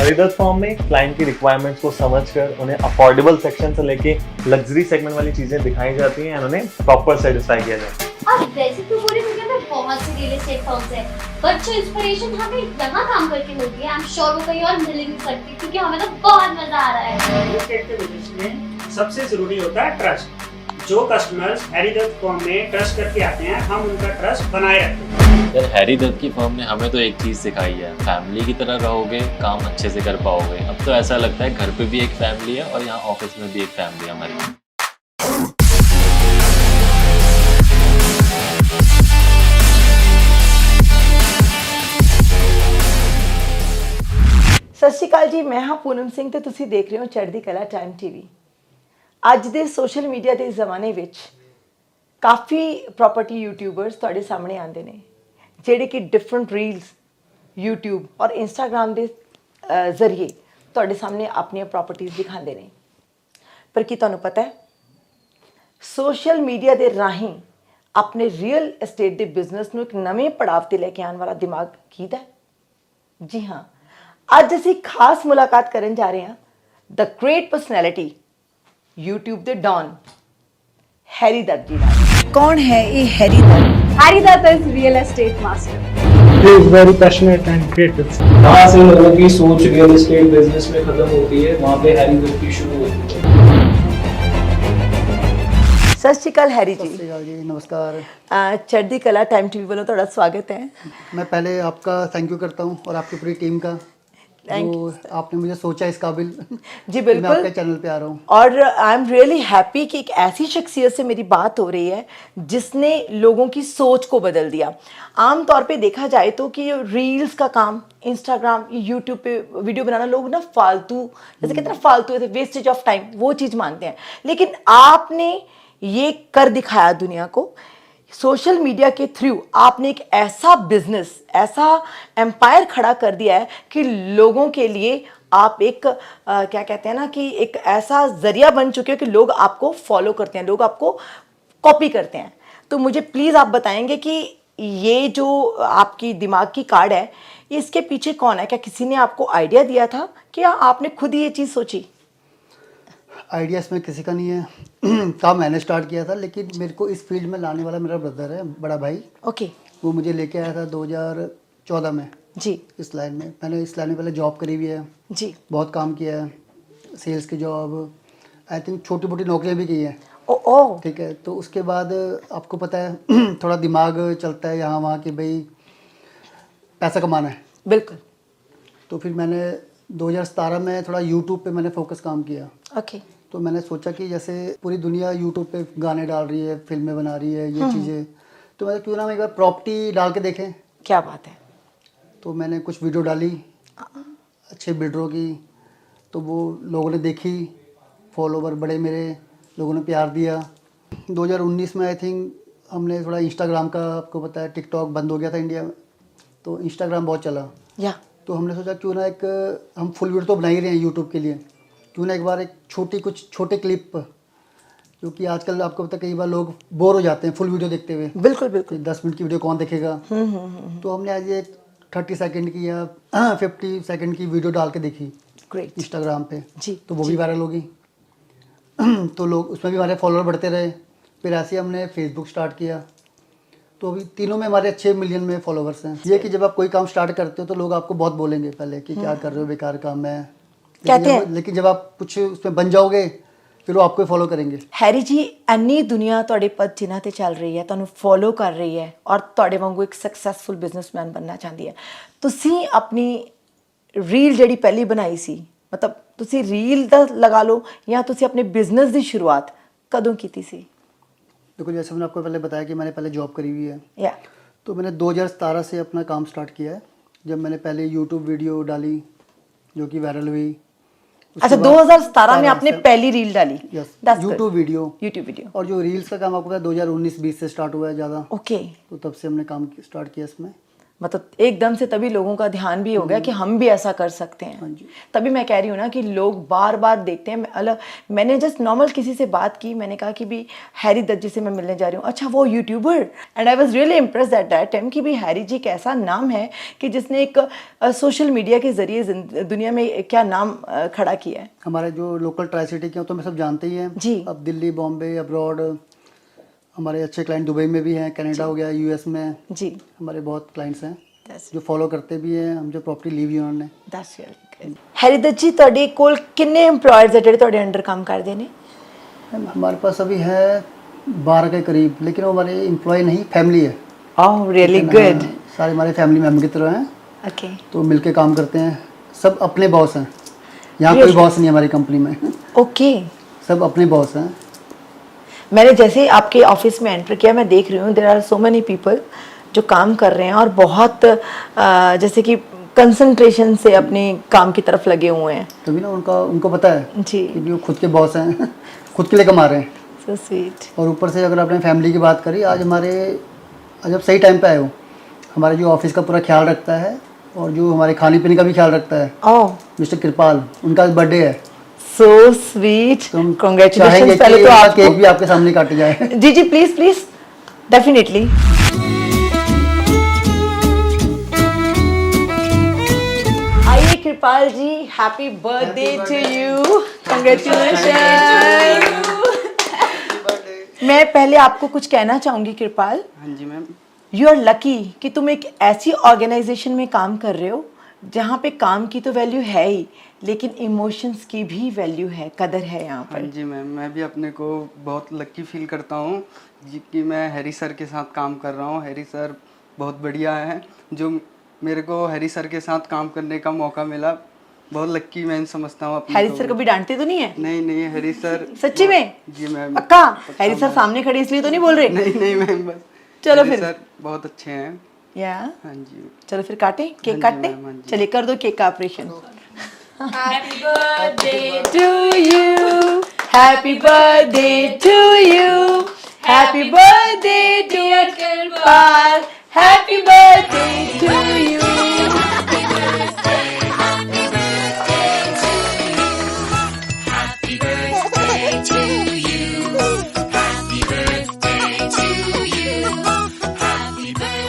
हैरीदत्त form में client की requirements को समझकर उन्हें अफोर्डेबल सेक्शन से लेके लग्जरी सेगमेंट वाली चीजें दिखाई जाती हैं और उन्हें प्रॉपर सेटिस्फाई किया जाता है। और वैसे तो पूरी दुनिया में बहुत से रियल एस्टेट फर्म्स हैं, बट जो इंस्पिरेशन हमें यहाँ काम करके मिलती है, आई एम श्योर वो कहीं और मिल ही नहीं सकती, क्योंकि हमें तो बहुत मजा आ रहा है। रियल एस्टेट के बिजनेस में सबसे जरूरी होता है ट्रस्ट। जो कस्टमर्स हैरीदत्त फर्म में ट्रस्ट करके आते हैं, हम उनका ट्रस्ट बनाए रखते हैं। यार हैरीदत्त की फर्म ने हमें तो एक चीज सिखाई है, फैमिली की तरह रहोगे काम अच्छे से कर पाओगे। अब तो ऐसा लगता है घर पे भी एक फैमिली है और यहाँ ऑफिस में भी एक फैमिली है हमारी। ਸਤਿ ਸ਼੍ਰੀ ਅਕਾਲ ਜੀ, ਮੈਂ ਹਾਂ ਪੂਨਮ ਸਿੰਘ ਤੇ ਤੁਸੀਂ ਦੇਖ ਰਹੇ ਹੋ ਚੜ੍ਹਦੀ ਕਲਾ ਟਾਈਮ ਟੀਵੀ। ਅੱਜ ਦੇ ਸੋਸ਼ਲ ਮੀਡੀਆ ਦੇ ਜ਼ਮਾਨੇ ਵਿੱਚ ਕਾਫੀ ਪ੍ਰੋਪਰਟੀ ਯੂਟਿਊਬਰਸ ਤੁਹਾਡੇ ਸਾਹਮਣੇ ਆਉਂਦੇ ਨੇ, ਜਿਹੜੇ ਕਿ ਡਿਫਰੈਂਟ ਰੀਲਸ YouTube ਔਰ Instagram ਦੇ ਜ਼ਰੀਏ ਤੁਹਾਡੇ ਸਾਹਮਣੇ ਆਪਣੀਆਂ ਪ੍ਰੋਪਰਟੀਆਂ ਦਿਖਾਉਂਦੇ ਨੇ। ਪਰ ਕੀ ਤੁਹਾਨੂੰ ਪਤਾ ਹੈ, ਸੋਸ਼ਲ ਮੀਡੀਆ ਦੇ ਰਾਹੀਂ ਆਪਣੇ ਰੀਅਲ ਐਸਟੇਟ ਦੇ ਬਿਜ਼ਨਸ ਨੂੰ ਇੱਕ ਨਵੇਂ ਪੜਾਅ ਤੇ ਲੈ ਕੇ ਆਉਣ ਵਾਲਾ ਦਿਮਾਗ ਕਿਹਦਾ ਹੈ? ਜੀ ਹਾਂ, ਅੱਜ ਅਸੀਂ ਖਾਸ ਮੁਲਾਕਾਤ ਕਰਨ ਜਾ ਰਹੇ ਹਾਂ ਦ ਗ੍ਰੇਟ ਪਰਸਨੈਲਿਟੀ YouTube ਦੇ ਡॉन हैरीदत्त जी ਨਾਲ। कौन है ये Harry Dutt? Harry Dutt is real estate master. He is very passionate and creative. जहाँ से लोगों की सोच रियल एस्टेट बिजनेस में खत्म होती है, वहाँ पे हैरीदत्त की शुरू होती है। ਸਤਿ ਸ਼੍ਰੀ ਅਕਾਲ हैरी जी। जी नमस्कार। चढ़दी कला टाइम टीवी वालों ਤੁਹਾਡਾ ਸਵਾਗਤ है। मैं पहले आपका थैंक यू करता हूँ और आपकी पूरी टीम का, जो आपने मुझे सोचा इस काबिल। जी मैं बिल्कुल, आपके चैनल पे आ रहा हूँ और आई एम रियली हैप्पी कि एक ऐसी शख्सियत से मेरी बात हो रही है जिसने लोगों की सोच को बदल दिया। आम तौर पे देखा जाए तो कि रील्स का काम, इंस्टाग्राम, यूट्यूब पे वीडियो बनाना लोग ना फालतू, जैसे कहते हैं ना फालतू, वेस्टेज ऑफ टाइम, वो चीज़ मानते हैं। लेकिन आपने ये कर दिखाया दुनिया को। सोशल मीडिया के थ्रू आपने एक ऐसा बिजनेस, ऐसा एम्पायर खड़ा कर दिया है कि लोगों के लिए आप एक क्या कहते हैं ना कि एक ऐसा जरिया बन चुके हो कि लोग आपको फॉलो करते हैं, लोग आपको कॉपी करते हैं। तो मुझे प्लीज़ आप बताएंगे कि ये जो आपकी दिमाग की कार्ड है, इसके पीछे कौन है? क्या किसी ने आपको आइडिया दिया था कि आपने खुद ही ये चीज़ सोची? आइडिया इसमें किसी का नहीं है। काम मैंने स्टार्ट किया था, लेकिन मेरे को इस फील्ड में लाने वाला मेरा ब्रदर है, बड़ा भाई। ओके। वो मुझे लेके आया था 2014 में जी इस लाइन में। मैंने इस लाइन में पहले जॉब करी हुई है, जी। बहुत काम किया है, सेल्स की जॉब, आई थिंक छोटी मोटी नौकरियाँ भी की हैं। ओ ठीक है। तो उसके बाद आपको पता है थोड़ा दिमाग चलता है यहाँ वहाँ कि भाई पैसा कमाना है। बिल्कुल। तो फिर मैंने 2017 में थोड़ा यूट्यूब पे मैंने फोकस काम किया। ओके। तो मैंने सोचा कि जैसे पूरी दुनिया यूट्यूब पे गाने डाल रही है, फिल्में बना रही है, ये चीज़ें, तो मैंने क्यों ना हम एक बार प्रॉपर्टी डाल के देखें। क्या बात है। तो मैंने कुछ वीडियो डाली अच्छे बिल्डरों की, तो वो लोगों ने देखी, फॉलोवर बढ़े मेरे, लोगों ने प्यार दिया। 2019 में आई थिंक हमने थोड़ा इंस्टाग्राम का, आपको पता है टिकटॉक बंद हो गया था इंडिया में, तो इंस्टाग्राम बहुत चला। या तो हमने सोचा क्यों ना एक, हम फुल वीडियो तो बना ही रहे हैं यूट्यूब के लिए, क्यों ना एक बार एक कुछ छोटे क्लिप, क्योंकि आजकल आपको पता है कई बार लोग बोर हो जाते हैं फुल वीडियो देखते हुए। बिल्कुल बिल्कुल। 10 मिनट की वीडियो कौन देखेगा। तो हमने आज एक 30 सेकंड की या 50 सेकंड की वीडियो डाल के देखी ग्रेट। इंस्टाग्राम पे। जी, तो वो भी वायरल होगी। तो लोग उसमें भी हमारे फॉलोअर बढ़ते रहे। फिर ऐसे ही हमने फेसबुक स्टार्ट किया, तो अभी तीनों में हमारे अच्छे मिलियन में फॉलोवर्स हैं। ये कि जब आप कोई काम स्टार्ट करते हो तो लोग आपको बहुत बोलेंगे पहले कि क्या कर रहे हो, बेकार काम है, कहते हैं। लेकिन जब आप कुछ उसमें बन जाओगे फिर वो आपको फॉलो करेंगे। हैरी जी, ਇੰਨੀ ਦੁਨੀਆ ਤੁਹਾਡੇ ਪਦ ਜਿਨ੍ਹਾਂ ਤੇ ਚੱਲ ਰਹੀ ਹੈ, ਤੁਹਾਨੂੰ ਫੋਲੋ ਕਰ ਰਹੀ ਹੈ ਔਰ ਤੁਹਾਡੇ ਵਾਂਗੂ ਇੱਕ ਸਕਸੈਸਫੁਲ ਬਿਜ਼ਨਸਮੈਨ ਬਣਨਾ ਚਾਹੁੰਦੀ ਹੈ। ਤੁਸੀਂ ਆਪਣੀ ਰੀਲ ਜਿਹੜੀ ਪਹਿਲੀ ਬਣਾਈ ਸੀ, ਮਤਲਬ ਤੁਸੀਂ ਰੀਲ ਦਾ ਲਗਾ ਲਓ ਜਾਂ ਤੁਸੀਂ ਆਪਣੇ ਬਿਜ਼ਨਸ ਦੀ ਸ਼ੁਰੂਆਤ ਕਦੋਂ ਕੀਤੀ ਸੀ? देखो, जैसे मैंने आपको पहले बताया कि मैंने पहले जॉब करी हुई है, या तो मैंने 2017 से अपना काम स्टार्ट किया है, जब मैंने पहले यूट्यूब वीडियो डाली जो कि वायरल हुई। अच्छा, 2017 में आपने पहली रील डाली? Yes, That's good. YouTube video. और जो रील्स का काम आपको पता है 2019-20 से स्टार्ट हुआ है ज़्यादा। ओके। तो तब से हमने काम स्टार्ट किया इसमें। मतलब एकदम से तभी लोगों का ध्यान भी हो गया कि हम भी ऐसा कर सकते हैं। तभी मैं कह रही हूँ ना कि लोग बार बार देखते हैं। मैंने जस्ट नॉर्मल किसी से बात की, मैंने कहा कि भी हैरी दत्त जी से मैं मिलने जा रही हूँ, अच्छा वो YouTuber, and I was really impressed at that time कि भी हैरी जी एक ऐसा नाम है कि जिसने एक सोशल मीडिया के जरिए दुनिया में क्या नाम खड़ा किया है। हमारे जो लोकल ट्राई सिटी के हैं तो मैं सब जानते ही हैं जी। अब दिल्ली, बॉम्बे, अब्रॉड, हमारे अच्छे क्लाइंट दुबई में भी हैं, कनाडा हो गया, यूएस में जी, हमारे बहुत क्लाइंट्स हैं That's जो फॉलो करते भी हैं हम जो प्रॉपर्टी ली भी उन्होंने। that's really good। Harry Dutt ji ਤੁਹਾਡੇ ਕੋਲ ਕਿੰਨੇ एम्प्लॉयर्स है ਜਿਹੜੇ ਤੁਹਾਡੇ अंडर काम करते हैं? हमारे पास अभी है 12 के करीब, लेकिन वो हमारे एम्प्लॉय नहीं, फैमिली है। ओह रियली लेकिन, गुड। सारे हमारे फैमिली मेम्बर की तरह हैं, ओके, तो मिलके काम करते हैं, सब अपने बॉस हैं। यहाँ Really? कोई बॉस नहीं हमारी कंपनी में ओके। सब अपने बॉस हैं। मैंने जैसे आपके ऑफिस में एंटर किया, मैं देख रही हूँ there are so many people जो काम कर रहे हैं और बहुत जैसे कि कंसंट्रेशन से अपने काम की तरफ लगे हुए हैं। तभी ना उनको पता है जी, कि वो खुद के बॉस हैं खुद के लिए कमा रहे हैं। So sweet. और ऊपर से अगर आपने फैमिली की बात करी, आज अब सही टाइम पे आए हो। हमारे जो ऑफिस का पूरा ख्याल रखता है और जो हमारे खाने पीने का भी ख्याल रखता है, ओह मिस्टर कृपाल, उनका बर्थडे है। सो स्वीट, तुम कांग्रेचुलेशन चाहेंगे पहले कि तो उनका आपको। केक भी आपके सामने काटा जाए। जी जी प्लीज प्लीज, डेफिनेटली। आइए Kripal ji, happy birthday to you, congratulation. मैं पहले आपको कुछ कहना चाहूंगी कृपाल। हाँ जी मैम। यू आर लकी कि तुम एक ऐसी ऑर्गेनाइजेशन में काम कर रहे हो जहाँ पे काम की तो वैल्यू है ही, लेकिन इमोशंस की भी वैल्यू है, कदर है यहाँ हाँ पर। जी मैम, मैं भी अपने को बहुत लकी फील करता हूँ कि मैं हैरी सर के साथ काम कर रहा हूँ। हैरी सर बहुत बढ़िया है, जो मेरे को हैरी सर के साथ काम करने का मौका मिला, बहुत लकी मैं समझता हूँ अपने हैरी को। सर कभी डांटते तो नहीं है? नहीं नहीं, हैरी सर सच्ची में? जी मैम। पक्का? हैरी सर सामने खड़े इसलिए तो नहीं बोल रहे? नहीं नहीं मैम, बस चलो हैरी फिर। सर बहुत अच्छे हैं। या हाँ जी। चलो फिर काटे, हाँ केक जी काटते? मैम, हाँ जी। चलिए कर दो केक का operation. Happy birthday to you, happy birthday to you, happy birthday dear Kripal, happy birthday to you.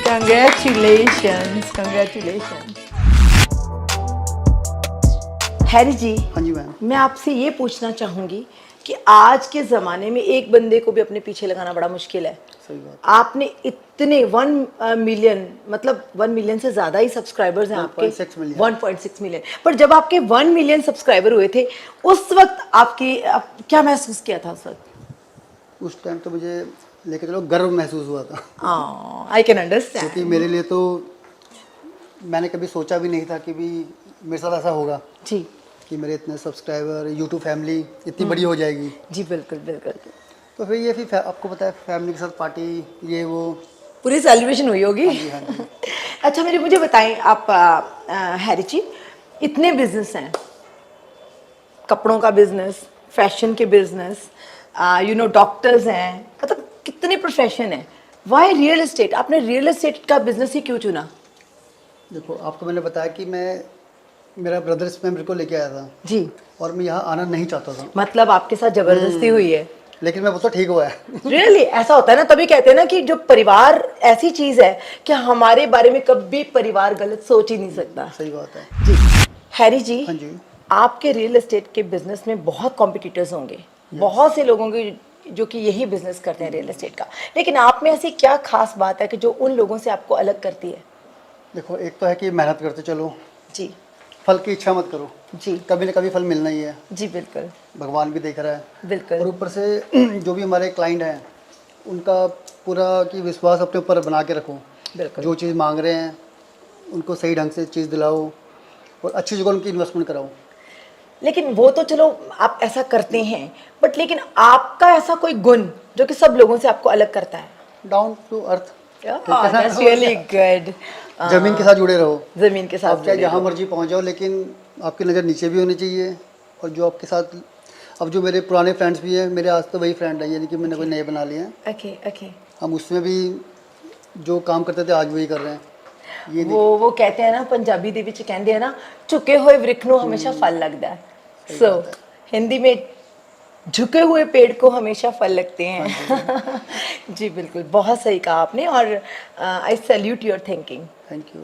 Congratulations, congratulations। Harry ji, हाँ जी मैम। मैं आपसे ये पूछना चाहूंगी कि आज के ज़माने में एक बंदे को भी अपने पीछे लगाना बड़ा मुश्किल है। सही बात। आपने इतने 1 मिलियन, मतलब 1 मिलियन से ज़्यादा ही सब्सक्राइबर्स हैं आपके। 1.6 मिलियन। 1.6 मिलियन। पर जब आपके 1 मिलियन सब्सक्राइबर हुए थे, उस वक्त आप क्या महसूस किया था उस वक्त? उस टाइम तो मुझे लेके चलो गर्व महसूस हुआ था, आई कैन अंडरस्टैंड। क्योंकि मेरे लिए तो मैंने कभी सोचा भी नहीं था कि भी मेरे साथ ऐसा होगा जी कि मेरे इतने सब्सक्राइबर, यूट्यूब फैमिली इतनी बड़ी हो जाएगी। जी बिल्कुल बिल्कुल। तो फिर ये फिर आपको पता है फैमिली के साथ पार्टी, ये वो पूरी सेलिब्रेशन हुई होगी। हाँ जी। अच्छा मुझे बताएं आप, हैरी जी, इतने बिजनेस हैं, कपड़ों का बिजनेस, फैशन के बिजनेस, डॉक्टर्स हैं, मतलब कितने प्रोफेशन हैं, वाई रियल एस्टेट? आपने रियल एस्टेट का बिजनेस ही क्यों चुना? देखो, आपको मैंने बताया कि मेरा ब्रदर इसमें मेरे को लेके आया था जी, और मैं यहाँ आना नहीं चाहता था, मतलब आपके साथ जबरदस्ती हुई है? लेकिन मैं वो तो ठीक हुआ है। रियली ऐसा होता है ना, तभी कहते हैं ना कि जो परिवार ऐसी चीज है कि हमारे बारे में कभी परिवार गलत सोच ही नहीं सकता। सही बात है जी हैरी जी, हाँ जी। आपके रियल एस्टेट के बिजनेस में बहुत कॉम्पिटिटर्स होंगे, बहुत से लोगों के जो कि यही बिजनेस करते हैं रियल एस्टेट का, लेकिन आप में ऐसी क्या खास बात है कि जो उन लोगों से आपको अलग करती है? देखो, एक तो है कि मेहनत करते चलो जी फल की इच्छा मत करो, जी कभी ना कभी फल मिलना ही है, जी बिल्कुल भगवान भी देख रहा है। बिल्कुल। और ऊपर से जो भी हमारे क्लाइंट हैं उनका पूरा कि विश्वास अपने ऊपर बना के रखो, बिल्कुल जो चीज़ मांग रहे हैं उनको सही ढंग से चीज़ दिलाओ और अच्छी जगह उनकी इन्वेस्टमेंट कराओ। लेकिन वो तो चलो आप ऐसा करते हैं, बट लेकिन आपका ऐसा कोई गुण जो कि सब लोगों से आपको अलग करता है? Down to earth, That's really good। जमीन के साथ जुड़े रहो, जमीन के साथ आप चाहे जुड़े जहाँ रहो। मर्जी पहुँच जाओ, लेकिन आपकी नज़र नीचे भी होनी चाहिए। और जो आपके साथ अब जो मेरे पुराने फ्रेंड्स भी हैं, मेरे आज तो वही फ्रेंड है, यानी कि मैंने कोई नए बना लिए हैं। Okay okay. हम उसमें भी जो काम करते थे आज वही कर रहे हैं। ये वो कहते हैं ना, पंजाबी ਦੇ ਵਿੱਚ ਕਹਿੰਦੇ हैं ना, झुके हुए वृक्ष ਨੂੰ हमेशा फल लगता है। सो हिंदी में झुके हुए पेड़ को हमेशा फल लगते हैं। जी बिल्कुल, बहुत सही कहा आपने, और आई salute your thinking. Thank you.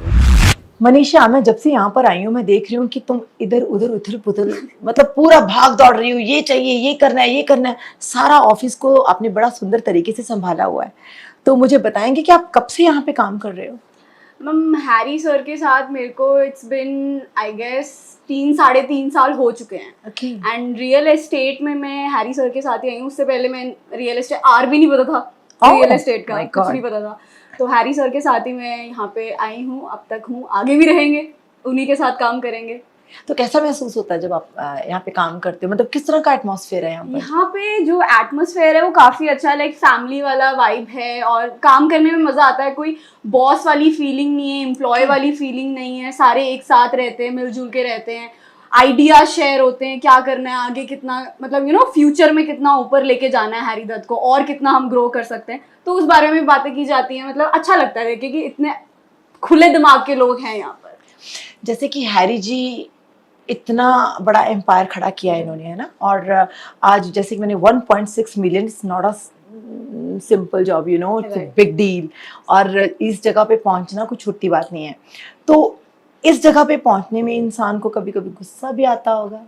Manisha, मैं जब से यहाँ पर आई हूँ मैं देख रही हूँ कि तुम इधर उधर उथल पुथल, मतलब पूरा भाग दौड़ रही हो, ये चाहिए, ये करना है, ये करना है। सारा ऑफिस को आपने बड़ा सुंदर तरीके से संभाला हुआ है। तो मुझे बताएंगे कि आप कब से यहाँ पे काम कर रहे हो? मैम हैरी सर के साथ मेरे को इट्स बिन आई गेस 3-3.5 साल हो चुके हैं। Okay. एंड रियल एस्टेट में मैं हैरी सर के साथ ही आई हूँ। उससे पहले मैं रियल एस्टेट आर भी नहीं पता था, रियल एस्टेट का my कुछ God. नहीं पता था। तो हैरी सर के साथ ही मैं यहाँ पे आई हूँ, अब तक हूँ, आगे भी रहेंगे, उन्हीं के साथ काम करेंगे। तो कैसा महसूस होता है जब आप यहाँ पे काम करते हो? मतलब किस तरह का एटमॉस्फेयर है यहाँ पर? यहाँ पे जो एटमॉस्फेयर है वो काफ़ी अच्छा है, लाइक फैमिली वाला वाइब है और काम करने में मज़ा आता है। कोई बॉस वाली फीलिंग नहीं है, एम्प्लॉय वाली फीलिंग नहीं है, सारे एक साथ रहते हैं, मिलजुल के रहते हैं, आइडिया शेयर होते हैं, क्या करना है आगे, कितना मतलब फ्यूचर में कितना ऊपर लेके जाना है हैरी दत्त को, और कितना हम ग्रो कर सकते हैं, तो उस बारे में बातें की जाती हैं। मतलब अच्छा लगता है देखिए कि इतने खुले दिमाग के लोग हैं यहाँ पर। जैसे कि हैरी जी इतना बड़ा एम्पायर खड़ा किया है इन्होंने, है ना, और आज जैसे कि मैंने 1.6 million, it's not a simple job, it's a big deal, और इस जगह पे पहुंचना कुछ छोटी बात नहीं है। तो इस जगह पे पहुंचने में इंसान को कभी कभी गुस्सा भी आता होगा।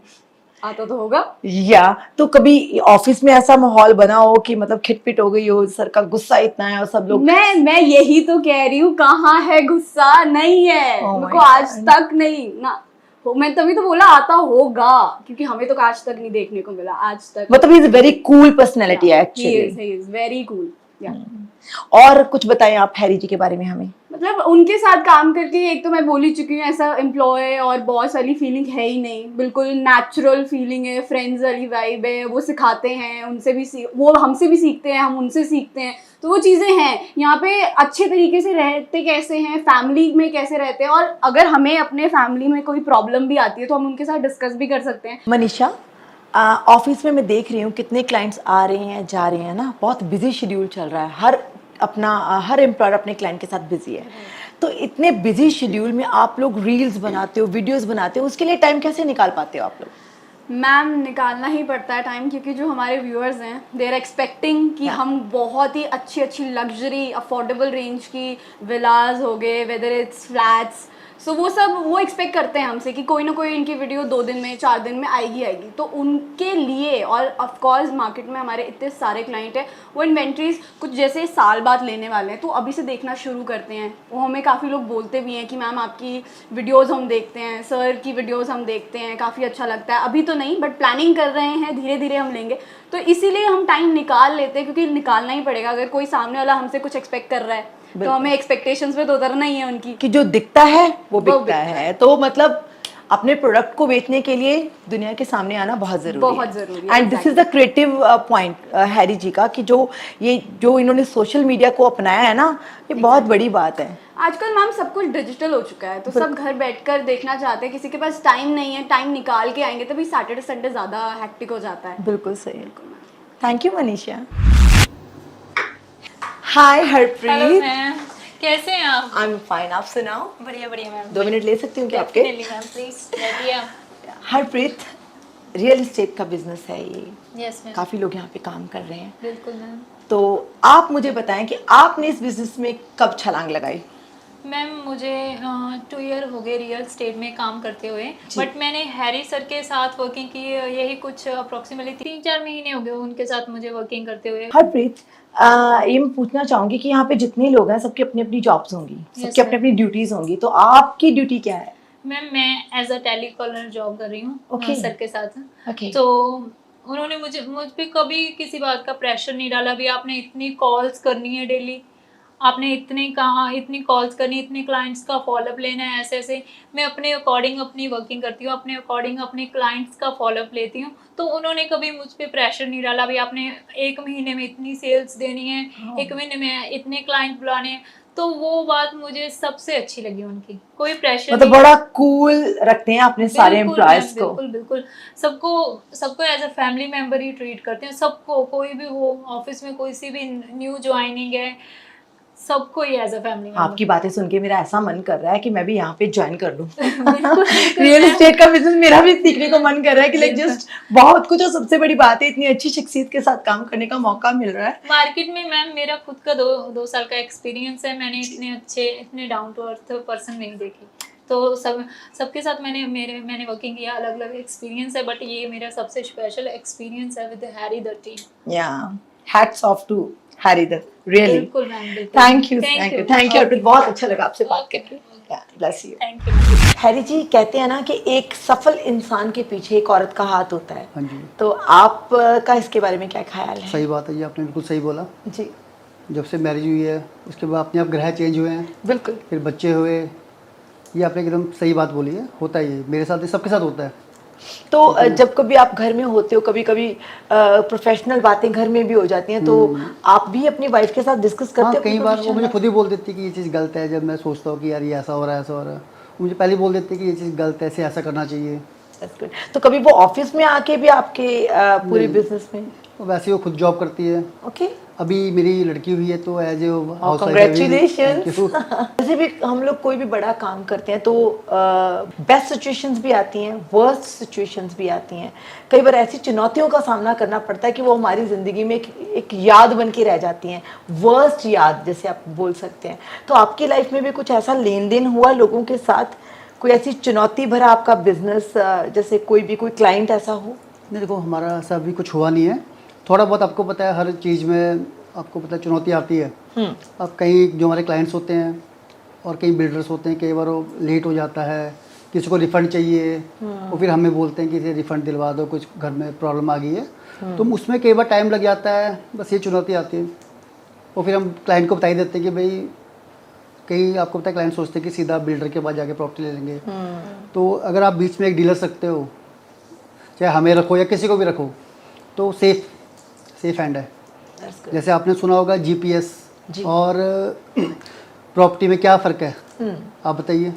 आता तो होगा, या तो कभी ऑफिस में ऐसा माहौल बना हो कि मतलब खिटपिट हो गई हो, सर का गुस्सा इतना है और सब लोग। मैं यही तो कह रही हूँ, कहाँ है गुस्सा? नहीं है Oh मेरे my को आज God. तक नहीं ना हो। मैं तभी तो बोला आता होगा, क्योंकि हमें तो आज तक नहीं देखने को मिला आज तक। मतलब he is very cool personality actually. He is very cool. और कुछ बताएं आप हैरी जी के बारे में हमें। मतलब उनके साथ काम करके एक तो मैं बोल ही चुकी हूँ, ऐसा एम्प्लॉय और बॉस वाली फीलिंग है ही नहीं, बिल्कुल नेचुरल फीलिंग है, फ्रेंड्स वाली वाइब है। वो सिखाते हैं, उनसे भी वो हमसे भी सीखते हैं, हम उनसे सीखते हैं, तो वो चीज़ें हैं। यहाँ पे अच्छे तरीके से रहते कैसे हैं, फैमिली में कैसे रहते हैं, और अगर हमें अपने फैमिली में कोई प्रॉब्लम भी आती है तो हम उनके साथ डिस्कस भी कर सकते हैं। मनीषा, ऑफिस में मैं देख रही हूँ कितने क्लाइंट्स आ रहे हैं जा रहे हैं ना, बहुत बिजी शेड्यूल चल रहा है, हर एम्प्लॉयर अपने क्लाइंट के साथ बिजी है। तो इतने बिजी शेड्यूल में आप लोग रील्स बनाते हो, वीडियोस बनाते हो, उसके लिए टाइम कैसे निकाल पाते हो आप लोग? मैम निकालना ही पड़ता है टाइम, क्योंकि जो हमारे व्यूअर्स हैं दे आर एक्सपेक्टिंग कि हम बहुत ही अच्छी लग्जरी अफोर्डेबल रेंज की विलाज हो गए, वेदर इट्स फ्लैट्स, सो वो सब वो एक्सपेक्ट करते हैं हमसे कि कोई ना कोई इनकी वीडियो 2 दिन में 4 दिन में आएगी। तो उनके लिए, और ऑफ कोर्स मार्केट में हमारे इतने सारे क्लाइंट हैं, वो इन्वेंट्रीज कुछ जैसे साल बाद लेने वाले हैं, तो अभी से देखना शुरू करते हैं। वो हमें काफ़ी लोग बोलते भी हैं कि मैम आपकी वीडियोज़ हम देखते हैं, सर की वीडियोज़ हम देखते हैं, काफ़ी अच्छा लगता है। अभी तो नहीं, बट प्लानिंग कर रहे हैं, धीरे धीरे हम लेंगे। तो इसीलिए हम टाइम निकाल लेते हैं, क्योंकि निकालना ही पड़ेगा। अगर कोई सामने वाला हमसे कुछ एक्सपेक्ट कर रहा है तो हमें एक्सपेक्टेशंस पे तो उतरना ही है उनकी, कि जो दिखता है वो बिकता है। तो मतलब अपने प्रोडक्ट को बेचने के लिए दुनिया के सामने आना बहुत जरूरी है। And this is the creative point Harry ji का, कि जो इन्होंने सोशल मीडिया को अपनाया है ना, ये बहुत बड़ी बात है। आजकल मैम सब कुछ डिजिटल हो चुका है, तो सब घर बैठकर देखना चाहते हैं। किसी के पास टाइम नहीं है, टाइम निकाल के आएंगे, तभी सैटरडे संडे ज्यादा हेक्टिक हो जाता है। बिल्कुल सही। Thank you Manisha. Hi Harpreet, कैसे हैं आप? आई एम फाइन, आप सुनाओ। बढ़िया बढ़िया मैम। 2 मिनट ले सकती हूँ क्या आपके? मैम प्लीज बढ़िया। हरप्रीत, रियल एस्टेट का बिजनेस है ये। Yes ma'am. काफी लोग यहाँ पे काम कर रहे हैं। बिल्कुल मैम। तो आप मुझे बताएं कि आपने इस बिजनेस में कब छलांग लगाई? मैम मुझे 2 ईयर हो गए रियल स्टेट में काम करते हुए, बट मैंने हैरी सर के साथ वर्किंग की यही कुछ अप्रोक्सीमेटली 3-4 महीने हो गए उनके साथ मुझे वर्किंग करते हुए। हरप्रीत, ये मैं पूछना चाहूंगी कि यहाँ पे जितने लोग हैं सबकी अपनी अपनी जॉब्स होंगी, सबकी अपनी अपनी ड्यूटीज होंगी, तो आपकी ड्यूटी क्या है? मैम मैं एज अ टेलीकॉलर जॉब कर रही हूँ सर के साथ। Okay. तो उन्होंने मुझ पे कभी किसी बात का प्रेशर नहीं डाला, भी आपने इतनी कॉल्स करनी है डेली, आपने इतनी कॉल्स करनी, इतने क्लाइंट्स का फॉलोअप लेना है, ऐसे मैं अपने अकॉर्डिंग अपनी वर्किंग करती हूँ, अपने अकॉर्डिंग अपने क्लाइंट्स का फॉलोअप लेती हूँ। तो उन्होंने कभी मुझ पे प्रेशर नहीं डाला, भी आपने 1 महीने में इतनी सेल्स देनी है, 1 महीने में इतने क्लाइंट बुलाने हैं। तो वो बात मुझे सबसे अच्छी लगी उनकी, कोई प्रेशर मतलब बड़ा कूल रखते हैं अपने सारे एम्प्लॉयज को। बिल्कुल सबको एज अ फैमिली मेंबर ही ट्रीट करते हैं सबको, कोई भी हो ऑफिस में, कोई सी भी न्यू ज्वाइनिंग है, सबको ही एज अ फैमिली आपकी बातें सुन के मेरा ऐसा मन कर रहा है कि मैं भी यहाँ पे ज्वाइन कर लूँ। रियल एस्टेट का बिजनेस मेरा भी सीखने को मन कर रहा है कि लाइक जस्ट बहुत कुछ, और सबसे बड़ी बात है इतनी अच्छी शख्सियत के साथ काम करने का मौका मिल रहा है। मार्केट में मैम मेरा खुद का दो साल का एक्सपीरियंस है। मैंने इतने अच्छे इतने डाउन टू अर्थ पर्सन नहीं देखी, तो सबके साथ मैंने वर्किंग किया, अलग अलग एक्सपीरियंस है, बट ये मेरा सबसे स्पेशल एक्सपीरियंस है विद हैरी द टीम। या hats off to Harry Dutt, really. बिल्कुल मैम, बिल्कुल। थैंक यू अर्पित, बहुत अच्छा लगा आपसे बात करके। Bless you. Thank you. Harry ji, कहते हैं ना कि एक सफल इंसान के पीछे एक औरत का हाथ होता है। हाँ जी, तो आपका इसके बारे में क्या ख्याल है? सही बात है जी, आपने बिल्कुल सही बोला। जी जब से मैरिज हुई है उसके बाद अपने आप ग्रह चेंज हुए हैं, बिल्कुल। फिर बच्चे हुए, ये आपने एकदम सही बात बोली है। होता ही है, मेरे साथ ही सबके साथ होता है। तो जब कभी आप घर में होते हो, कभी कभी प्रोफेशनल बातें घर में भी हो जाती हैं, तो आप भी अपनी वाइफ के साथ डिस्कस करते हाँ, हो? कई बार वो मुझे खुद ही बोल देती है कि ये चीज़ गलत है। जब मैं सोचता हूँ कि यार ये ऐसा हो रहा है, ऐसा हो रहा है, वो मुझे पहले बोल देती है कि ये चीज़ गलत है, ऐसा करना चाहिए। That's good. तो कभी वो ऑफिस में आके भी आपके पूरे बिजनेस में? तो वैसे वो खुद जॉब करती है। ओके, अभी मेरी लड़की हुई है तो एज ए हाउस कांग्रेचुलेशंस। जैसे भी हम लोग कोई भी बड़ा काम करते हैं तो बेस्ट सिचुएशंस भी आती हैं, वर्स्ट सिचुएशंस भी आती हैं। कई बार ऐसी चुनौतियों का सामना करना पड़ता है कि वो हमारी ज़िंदगी में एक याद बन के रह जाती हैं, वर्स्ट याद जैसे आप बोल सकते हैं। तो आपकी लाइफ में भी कुछ ऐसा लेन देन हुआ लोगों के साथ, कोई ऐसी चुनौती भरा आपका बिजनेस, जैसे कोई क्लाइंट ऐसा हो? नहीं, देखो हमारा ऐसा अभी कुछ हुआ नहीं है। थोड़ा बहुत आपको पता है, हर चीज़ में आपको पता है चुनौती आती है। अब कई जो हमारे क्लाइंट्स होते हैं और कई बिल्डर्स होते हैं, कई बार वो लेट हो जाता है, किसी को रिफ़ंड चाहिए, और फिर हमें बोलते हैं कि इसे रिफ़ंड दिलवा दो, कुछ घर में प्रॉब्लम आ गई है। तो उसमें कई बार टाइम लग जाता है, बस ये चुनौती आती है। और फिर हम क्लाइंट को बता ही देते हैं कि भाई, कई आपको पता है क्लाइंट सोचते हैं कि सीधा बिल्डर के पास जाके प्रॉपर्टी ले लेंगे। तो अगर आप बीच में एक डीलर रखते हो, चाहे हमें रखो या किसी को भी रखो, तो सेफ हैंड है। जैसे आपने सुना होगा जीपीएस और प्रॉपर्टी में क्या फ़र्क है, आप बताइए।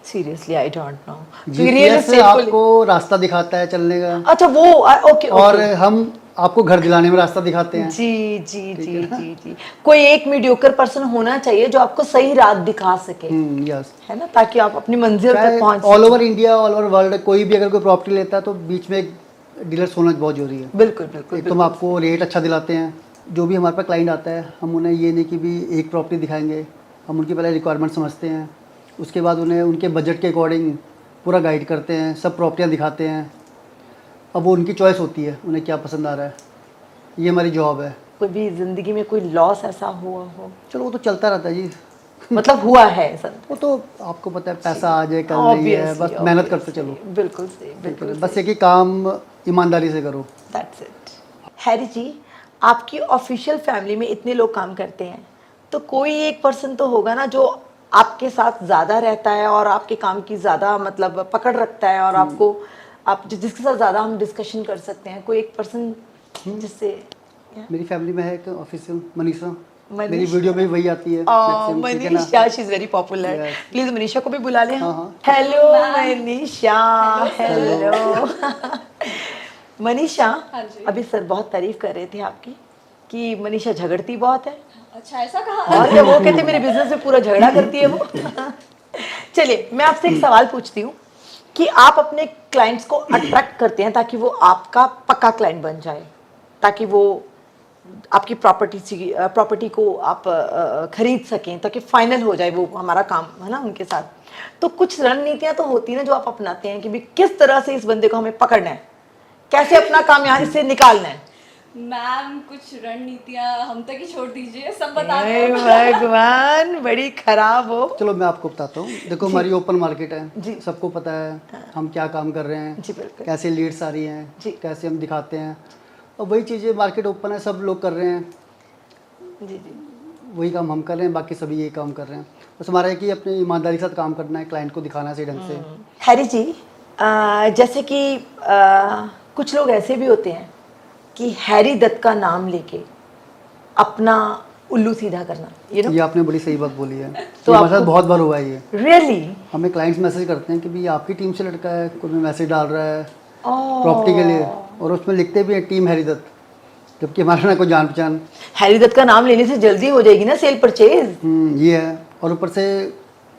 Seriously I don't know. GPS आपको रास्ता दिखाता है चलने का। अच्छा, वो ओके। और हम आपको घर दिलाने में रास्ता दिखाते हैं। जी जी जी जी जी। कोई एक मीडियोकर पर्सन होना चाहिए जो आपको सही राह दिखा सके, यस, है ना, ताकि आप अपनी मंजिल तक पहुंच all over India, all over world, कोई भी अगर कोई प्रॉपर्टी लेता है तो बीच में एक डीलर्स होना बहुत जरूरी है। बिल्कुल बिल्कुल। एक तो हम आपको रेट अच्छा दिलाते हैं। जो भी हमारे पास क्लाइंट आता है, हम उन्हें ये नहीं कि भी एक प्रॉपर्टी दिखाएंगे, हम उनकी पहले रिक्वायरमेंट समझते हैं, उसके बाद उन्हें उनके बजट के अकॉर्डिंग पूरा गाइड करते हैं, सब प्रॉपर्टियाँ दिखाते हैं। अब वो उनकी चॉइस होती है, उन्हें क्या पसंद आ रहा है, ये हमारी जॉब है। कोई भी जिंदगी में कोई लॉस ऐसा हुआ हो? चलो वो तो चलता रहता है जी। मतलब हुआ है सर? वो तो आपको पता है, पैसा आ जाए कल नहीं है, बस मेहनत करते चलो। बिल्कुल सही, बिल्कुल। बस एक ही काम ईमानदारी से करो। That's it. हैरी जी, आपकी ऑफिशियल फैमिली में इतने लोग काम करते हैं, तो कोई एक पर्सन तो होगा ना जो आपके साथ ज़्यादा रहता है और आपके काम की ज़्यादा मतलब पकड़ रखता है, और आपको जिसके साथ ज़्यादा हम डिस्कशन कर सकते हैं, कोई एक पर्सन जिससे? मेरी फैमिली में है एक ऑफिशियल मनीषा, मेरी वीडियो में वही आती है। Manisha, she is very popular. Please Manisha को भी बुला लें। हाँ। हेलो मनीषा। हेलो मनीषा। अभी सर बहुत तारीफ कर रहे थे आपकी कि मनीषा झगड़ती बहुत है। अच्छा, ऐसा कहा? और क्या, वो कहते मेरे बिजनेस में पूरा झगड़ा करती है वो। चलिए, मैं आपसे एक सवाल पूछती हूँ कि आप अपने क्लाइंट्स को अट्रैक्ट करते हैं ताकि वो आपका पक्का क्लाइंट बन जाए, ताकि वो आपकी प्रॉपर्टी को आप खरीद सकें, ताकि फाइनल हो जाए वो हमारा काम, है ना, उनके साथ। तो कुछ रणनीतियां तो होती हैं ना जो आप अपनाते हैं कि भी किस तरह से इस बंदे को हमें पकड़ना है, कैसे अपना काम यहाँ से निकालना है। मैम, कुछ रणनीतियाँ हम तक ही छोड़ दीजिए, सब बता हे दो। भगवान, बड़ी खराब हो। चलो मैं आपको बताता हूँ। देखो, हमारी ओपन मार्केट है जी, सबको पता है हम क्या काम कर रहे हैं जी, बिल्कुल। कैसे लीड्स आ रही हैं जी, कैसे हम दिखाते हैं, और वही चीज़ें मार्केट ओपन है, सब लोग कर रहे हैं। जी जी, वही काम हम कर रहे हैं, बाकी सभी यही काम कर रहे हैं। बस हमारा है कि अपनी ईमानदारी के साथ काम करना है, क्लाइंट को दिखाना है सही ढंग से। हैरी जी, जैसे कि कुछ लोग ऐसे भी होते हैं कि हैरी दत्त का नाम लेके अपना उल्लू सीधा करना, ये आपने बड़ी सही बात बोली है। तो हमारे साथ बहुत बार हुआ है ये। रियली? हमें क्लाइंट्स मैसेज करते हैं कि भाई आपकी टीम से लड़का है, कोई मैसेज डाल रहा है प्रॉपर्टी के लिए, और उसमें लिखते भी हैं टीम हैरी दत्त। जबकि हमारा ना कोई जान पहचान। हैरी दत्त का नाम लेने से जल्दी हो जाएगी ना सेल परचेज। ये है। और ऊपर से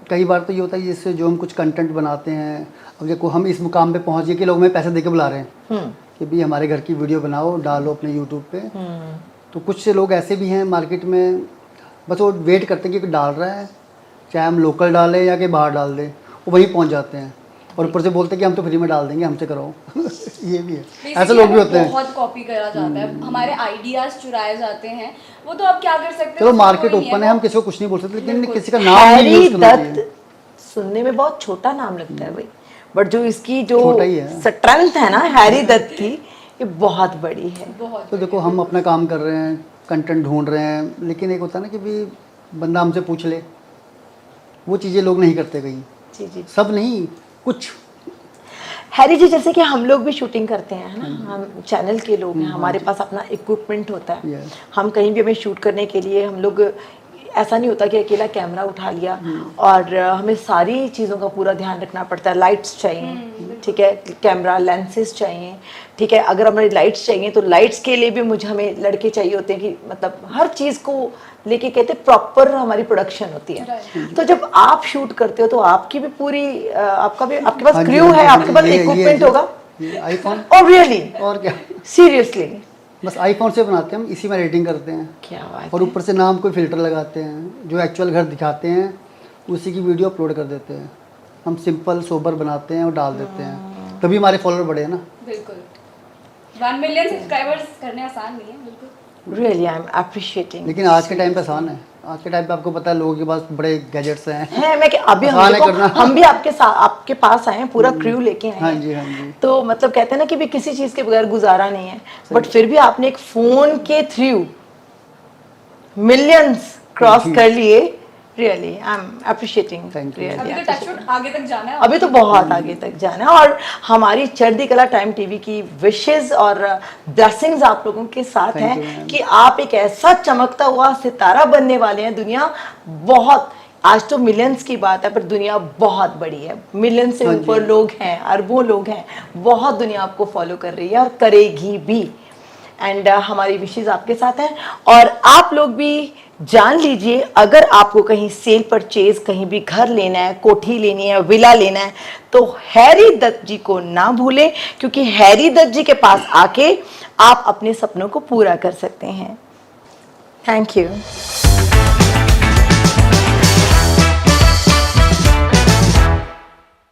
कई बार तो ये होता है जैसे जो हम कुछ कंटेंट बनाते हैं, अब देखो हम इस मुकाम पे पहुंच गए कि लोग हमें पैसे दे के बुला रहे हैं कि भाई हमारे घर की वीडियो बनाओ, डालो अपने यूट्यूब पे। तो कुछ से लोग ऐसे भी हैं मार्केट में, बस वो वेट करते हैं कि डाल रहा है, चाहे हम लोकल डालें या कि बाहर डाल दें, वो वहीं पहुंच जाते हैं और ऊपर से बोलते हैं कि हम तो फ्री में डाल देंगे, हमसे कराओ। ये भी है, ऐसे लोग भी होते हैं। बहुत कॉपी करा जाता है, हमारे आइडियाज चुराए जाते हैं, वो तो अब क्या कर सकते हैं। चलो मार्केट ओपन है, हम किसी को कुछ नहीं बोल सकते, लेकिन किसी का नाम नहीं हैरी यूज करना चाहिए। दत्त सुनने में बहुत छोटा नाम लगता है भाई, बट जो इसकी जो छोटा ही है। स्ट्रेंथ है ना हैरी दत्त की, ये बहुत बड़ी है। तो देखो हम अपना काम कर रहे हैं, कंटेंट ढूंढ रहे हैं, लेकिन एक होता है ना कि भी बंदा हमसे पूछ ले, वो चीज़ें लोग नहीं करते कहीं। जी जी। सब नहीं, कुछ। हैरी जी जैसे कि हम लोग भी शूटिंग करते हैं, है ना, हम चैनल के लोग हैं, हमारे पास अपना इक्विपमेंट होता है। Yes. हम कहीं भी हमें शूट करने के लिए हम लोग, ऐसा नहीं होता कि अकेला कैमरा उठा लिया और हमें सारी चीज़ों का पूरा ध्यान रखना पड़ता है। लाइट्स चाहिए, ठीक है, कैमरा लेंसेज चाहिए, ठीक है, अगर हमारी लाइट्स चाहिए तो लाइट्स के लिए भी हमें लड़के चाहिए होते हैं कि मतलब हर चीज़ को लेके कहते प्रॉपर हमारी प्रोडक्शन होती है। तो जब आप शूट करते हो तो आपकी भी पूरी आपके पास क्रू है, आपके पास इक्विपमेंट होगा। आईफोन और रियली, और क्या, सीरियसली बस आईफोन से बनाते हैं हम, इसी में एडिटिंग करते हैं। क्या बात और है। ऊपर से नाम कोई फिल्टर लगाते हैं, जो एक्चुअल घर दिखाते हैं उसी की वीडियो अपलोड कर देते हैं। हम सिंपल सोबर बनाते हैं और डाल देते हैं, तभी हमारे फॉलोअर बढ़े हैं ना। बिल्कुल 1 मिलियन सब्सक्राइबर्स करने आसान नहीं है, बिल्कुल। Really I am appreciating. लेकिन आज के टाइम पे आसान है, आज के टाइम पे आपको पता है लोगों के पास बड़े गैजेट्स हैं। है मैं कि अभी हम आसान है देखो, करना। हम भी आपके पास आए हैं, पूरा क्रू लेके आए हैं। हाँ जी, हाँ जी। तो मतलब कहते हैं ना कि भी किसी चीज के बगैर गुजारा नहीं है, बट फिर भी आपने एक फोन के थ्रू मिलियंस क्रॉस कर लिए। Really I am appreciating. अभी तो टचवुड आगे तक जाना है, अभी तो बहुत आगे तक जाना है, और हमारी चढ़ती कला टाइम टीवी की विशेस और ब्लेसिंग्स आप लोगों के साथ हैं कि आप एक ऐसा चमकता हुआ सितारा बनने वाले हैं। दुनिया बहुत, आज तो मिलियंस की बात है पर दुनिया बहुत बड़ी है, मिलियन से ऊपर लोग हैं, अरबों लोग हैं, बहुत दुनिया आपको फॉलो कर रही है और करेगी भी। एंड हमारी विशेष आपके साथ हैं, और आप लोग भी जान लीजिए, अगर आपको कहीं सेल परचेज, कहीं भी घर लेना है, कोठी लेनी है, विला लेना है, तो हैरी दत्त जी को ना भूलें, क्योंकि हैरी दत्त जी के पास आके आप अपने सपनों को पूरा कर सकते हैं। Thank you.